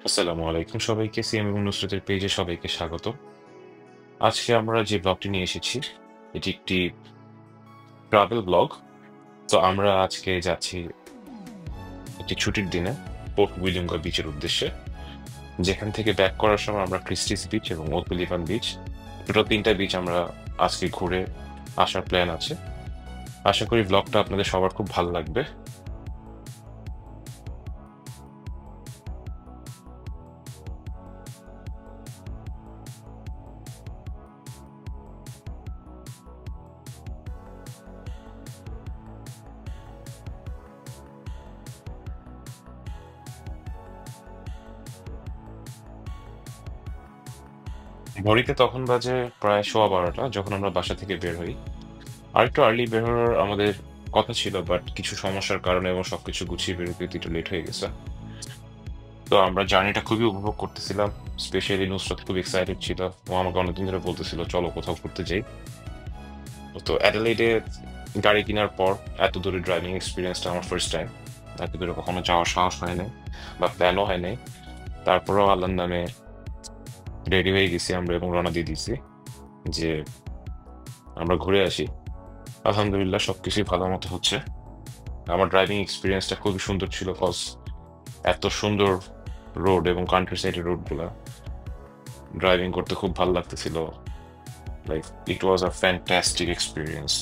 আসসালামু আলাইকুম সবাইকে সিএম এবং নুসরাতের পেজে সবাইকে স্বাগত। আজকে আমরা যে ব্লগটি নিয়ে এসেছি এটি একটি ট্রাভেল ব্লগ। তো আমরা আজকে যাচ্ছি একটি ছুটির দিনে পোর্ট উইলিয়ামগড় বিচের উদ্দেশ্যে, যেখান থেকে ব্যাক করার সময় আমরা ক্রিস্টিস বিচ এবং ওকলিভান বিচ, টোটাল তিনটা বিচ আমরা আজকে ঘুরে আসার প্ল্যান আছে। আশা করি ব্লগটা আপনাদের সবার খুব ভালো লাগবে। ঘড়িতে তখন বাজে প্রায় 12:15 যখন আমরা বাসা থেকে বের হই। আরেকটু আর্লি বের হওয়ার আমাদের কথা ছিল, বাট কিছু সমস্যার কারণে এবং সবকিছু গুছিয়ে বেরোতে একটু লেট হয়ে গেছে। তো আমরা জার্নিটা খুবই উপভোগ করতেছিলাম। স্পেশালি নুসরাত খুব এক্সাইটেড ছিল, ও আমাকে অনেকদিন ধরে বলতেছিল চলো কোথাও ঘুরতে যাই। তো অ্যাডিলেডে গাড়ি কেনার পর এত দূরে ড্রাইভিং এক্সপিরিয়েন্সটা আমার ফার্স্ট টাইম। এত দূরে কখনো যাওয়ার সাহস হয় নাই বা প্ল্যানও হয় নাই। তারপরেও আল্লাহর নামে রেডি হয়ে গেছি আমরা এবং রওনা দিয়ে দিয়েছি যে আমরা ঘুরে আসি। আলহামদুলিল্লাহ সবকিছুই ভালো মতো হচ্ছে। আমার ড্রাইভিং এক্সপিরিয়েন্সটা খুবই সুন্দর ছিল, কজ এত সুন্দর রোড এবং কান্ট্রি সাইডের রোডগুলা ড্রাইভিং করতে খুব ভালো লাগতেছিল। Like it was a fantastic experience.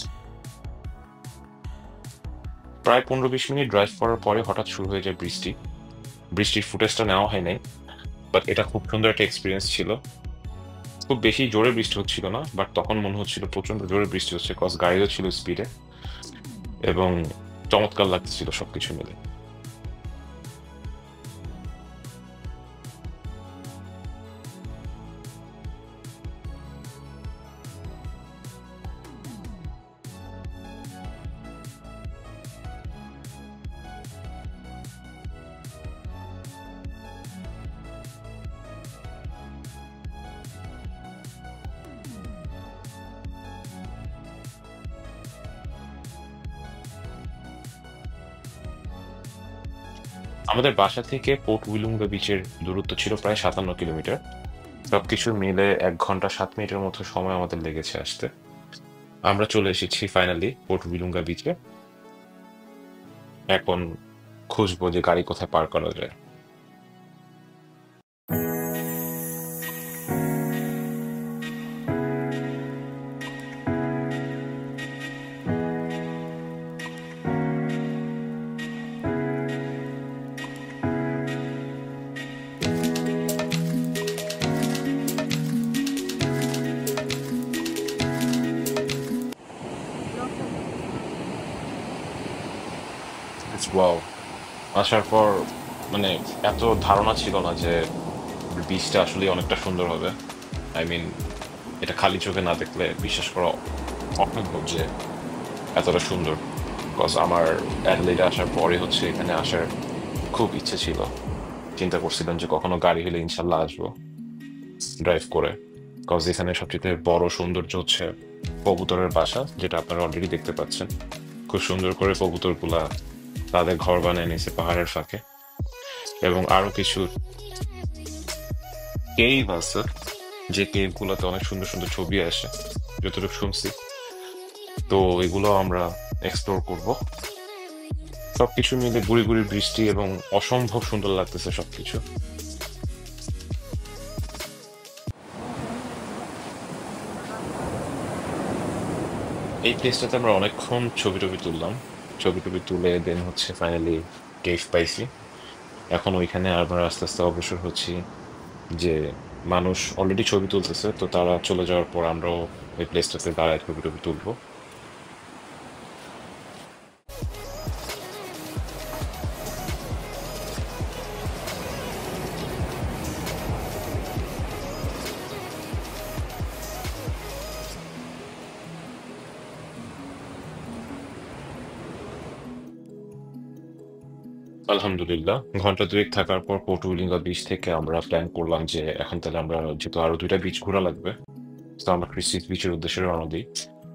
প্রায় 15-20 মিনিট ড্রাইভ করার পরে হঠাৎ শুরু হয়ে যায় বৃষ্টি। বৃষ্টির ফুটেজটা নেওয়া হয় নাই, বাট এটা খুব সুন্দর একটা এক্সপিরিয়েন্স ছিল। খুব বেশি জোরে বৃষ্টি হচ্ছিল না, বাট তখন মনে হচ্ছিল প্রচন্ড জোরে বৃষ্টি হচ্ছে, কজ গাড়িও ছিল স্পিডে এবং চমৎকার লাগতেছিল সবকিছু মিলে। আমাদের বাসা থেকে পোর্ট উইলুঙ্গা বিচের দূরত্ব ছিল প্রায় 57 কিলোমিটার। সবকিছু মিলে 1 ঘন্টা 7 মিনিটের মতো সময় আমাদের লেগেছে আসতে। আমরা চলে এসেছি ফাইনালি পোর্ট উইলুঙ্গা বিচে। এখন খুঁজবো যে গাড়ি কোথায় পার্ক করা যায়। ওয়াও, আসার পর মানে এত ধারণা ছিল না যে বিচটা আসলে অনেকটা সুন্দর হবে। আই মিন, এটা খালি চোখে না দেখলে বিশ্বাস করা অসম্ভব যে এতটা সুন্দর। বিকজ আমার অ্যাডলেডে আসার পরে হচ্ছে এখানে আসার খুব ইচ্ছে ছিল। চিন্তা করছিলাম যে কখনো গাড়ি হলে ইনশাল্লাহ আসবো ড্রাইভ করে। বিকজ এখানে সবচেয়ে বড় সৌন্দর্য হচ্ছে কবুতরের বাসা, যেটা আপনারা অলরেডি দেখতে পাচ্ছেন। খুব সুন্দর করে কবুতরগুলা তাদের ঘর বানিয়ে নিয়েছে পাহাড়ের ফাঁকে। এবং আরো কিছু কেভ আছে, যে কেভ গুলোতে অনেক সুন্দর সুন্দর ছবি আসে যতটুকু শুনছি। তো এগুলো আমরা এক্সপ্লোর করব। সবকিছু মিলে গুড়ি গুড়ি বৃষ্টি এবং অসম্ভব সুন্দর লাগতেছে সবকিছু। এই প্লেসটাতে আমরা অনেকক্ষণ ছবি টবি তুললাম। ছবি টবি তুলে দেন হচ্ছে ফাইনালি কেভ পাইছি। এখন ওইখানে আমরা আস্তে আস্তে অগ্রসর হচ্ছি, যে মানুষ অলরেডি ছবি তুলতেছে, তো তারা চলে যাওয়ার পর আমরাও ওই প্লেসটাতে দাঁড়ায় ছবি টবি তুলবো। আলহামদুলিল্লাহ, ঘন্টা দুয়েক থাকার পর পোর্ট উইলিঙ্গা বিচ থেকে আমরা প্ল্যান করলাম যে এখন তাহলে আমরা, যেহেতু আরো 2টা বিচ ঘোরা লাগবে, তো আমরা ক্রিস্টিস বিচের উদ্দেশ্যে রওনা দিই।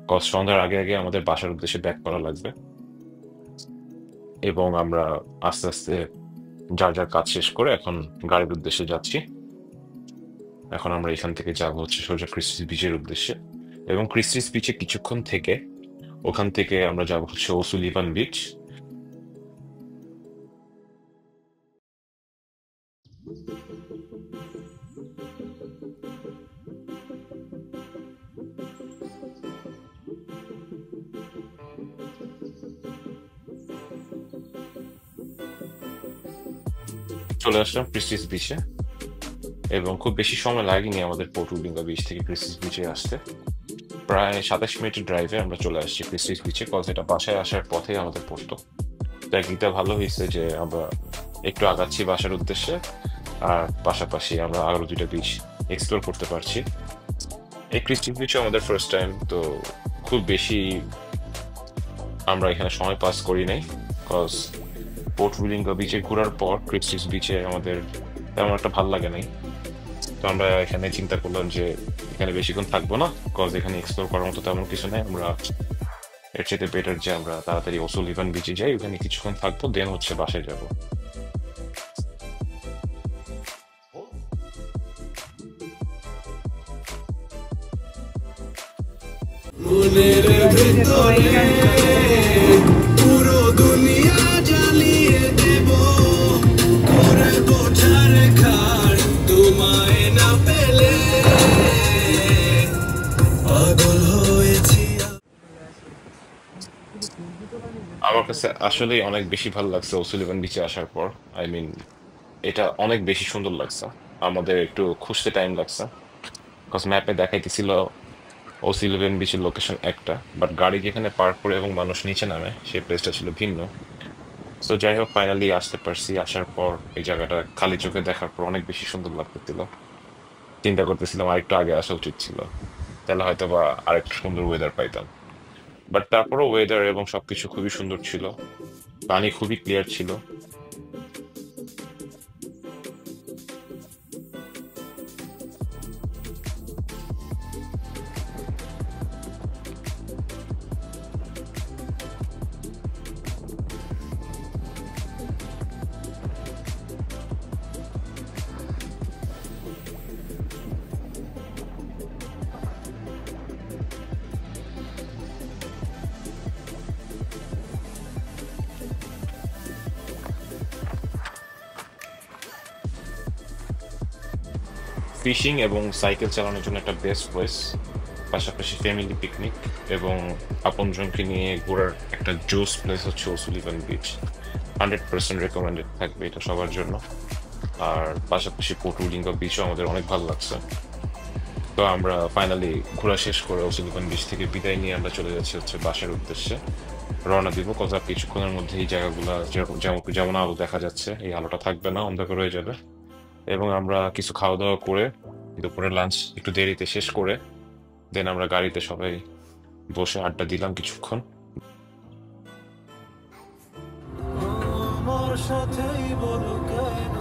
কজ সন্ধ্যার আগে আগে আমাদের বাসার উদ্দেশ্যে ব্যাক করা লাগবে এবং আমরা আস্তে আস্তে যার যার কাজ শেষ করে এখন গাড়ির উদ্দেশ্যে যাচ্ছি। এখন আমরা এখান থেকে যাব হচ্ছে সোজা ক্রিস্টিস বিচের উদ্দেশ্যে, এবং ক্রিস্টিস বিচে কিছুক্ষণ থেকে ওখান থেকে আমরা যাব হচ্ছে ওসুলিভান বিচ। চলে আসলাম ক্রিস্টিস বিচে, এবং খুব বেশি সময় লাগেনি আমাদের পোর্ট উইলিঙ্গা বিচ থেকে ক্রিস্টিস বিচে আসতে। প্রায় 27 মিনিটের ড্রাইভে আমরা চলে আসছি ক্রিস্টিস বিচে, কজ এটা বাসায় আসার পথে আমাদের পড়তো। তো একদিকটা ভালো হয়েছে যে আমরা একটু আগাচ্ছি বাসার উদ্দেশ্যে, আর পাশাপাশি আমরা আরো দুইটা বিচ এক্সপ্লোর করতে পারছি। এই ক্রিস্টিস বিচে আমাদের ফার্স্ট টাইম, তো খুব বেশি আমরা এখানে সময় পাস করি নাই, কজ পোর্ট উইলিঙ্গা বিচে ঘোরার পর ক্রিস্টিস বিচে আমাদের তেমন একটা ভালো লাগে নাই। তো আমরা এখানে চিন্তা করলাম যে এখানে বেশিক্ষণ থাকবো না, কজ এখানে এক্সপ্লোর করার মতো তেমন কিছু নেই। আমরা এর চেয়ে বেটার যে আমরা তাড়াতাড়ি ওসুলিভান বিচে যাই, ওখানে কিছুক্ষণ থাকবো, দেন হচ্ছে বাসায় যাব। মনের ভেতরে পুরো দুনিয়া জ্বালিয়ে দেব, করে বোঝার খার তোমায় না পেলে পাগল হয়েছি। আমার কাছে আসলে অনেক বেশি ভালো লাগছে ওসুলিভান বিচে আসার পর। আই মিন, এটা অনেক বেশি সুন্দর লাগছে। আমাদের একটু খুঁজতে টাইম লাগছে, কজ ম্যাপে দেখাইতেছিল ওসুলিভান বিচের লোকেশন একটা, বাট গাড়ি যেখানে পার্ক করে এবং মানুষ নিচে নামে সেই প্লেসটা ছিল ভিন্ন। তো যাই হোক, ফাইনালি আসতে পারছি। আসার পর এই জায়গাটা খালি চোখে দেখার পর অনেক বেশি সুন্দর লাগতেছিল। চিন্তা করতেছিলাম আরেকটু আগে আসা উচিত ছিল, তাহলে হয়তো বা আরেকটু সুন্দর ওয়েদার পাইতাম। বাট তারপরও ওয়েদার এবং সবকিছু খুবই সুন্দর ছিল, পানি খুবই ক্লিয়ার ছিল। ফিশিং এবং সাইকেল চালানোর জন্য একটা বেস্ট প্লেস, পাশাপাশি ফ্যামিলি পিকনিক এবং আপনজনকে নিয়ে ঘোরার একটা জোস প্লেস হচ্ছে ওসুলিভান বিচ। 100% রেকমেন্ডেড থাকবে এটা সবার জন্য। আর পাশাপাশি পোর্ট উইলিঙ্গা বিচও আমাদের অনেক ভালো লাগছে। তো আমরা ফাইনালি ঘোরা শেষ করে ওসুলিভান বিচ থেকে বিদায় নিয়ে আমরা চলে যাচ্ছি হচ্ছে বাসার উদ্দেশ্যে, রওনা দিব। কজ আর কিছুক্ষণের মধ্যে এই জায়গাগুলা যেমন যেমন আলো দেখা যাচ্ছে, এই আলোটা থাকবে না, অন্ধকার হয়ে যাবে। এবং আমরা কিছু খাওয়া দাওয়া করে দুপুরের লাঞ্চ একটু দেরিতে শেষ করে দেন আমরা গাড়িতে সবাই বসে আড্ডা দিলাম কিছুক্ষণ। আমার সাথেই বলো কেন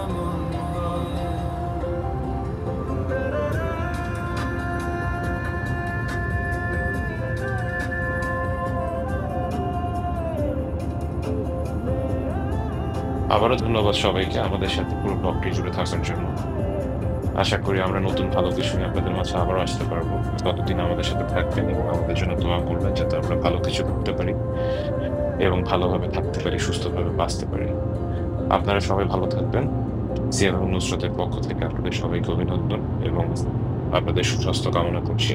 এমন হয়? আবারও ধন্যবাদ সবাইকে আমাদের সাথে পুরো ব্লগটি জুড়ে থাকার জন্য। আশা করি আমরা নতুন ভালো কিছু নিয়ে আপনাদের মাঝে আবারও আসতে পারবো। ততদিন আমাদের সাথে থাকবেন এবং আমাদের জন্য দোয়া করবেন, যাতে আমরা ভালো কিছু করতে পারি এবং ভালোভাবে থাকতে পারি, সুস্থভাবে বাঁচতে পারি। আপনারা সবাই ভালো থাকবেন। জিয়া এবং নুসরতের পক্ষ থেকে আপনাদের সবাইকে অভিনন্দন এবং আপনাদের সুস্বাস্থ্য কামনা করছি।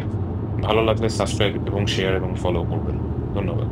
ভালো লাগলে সাবস্ক্রাইব এবং শেয়ার এবং ফলো করবেন। ধন্যবাদ।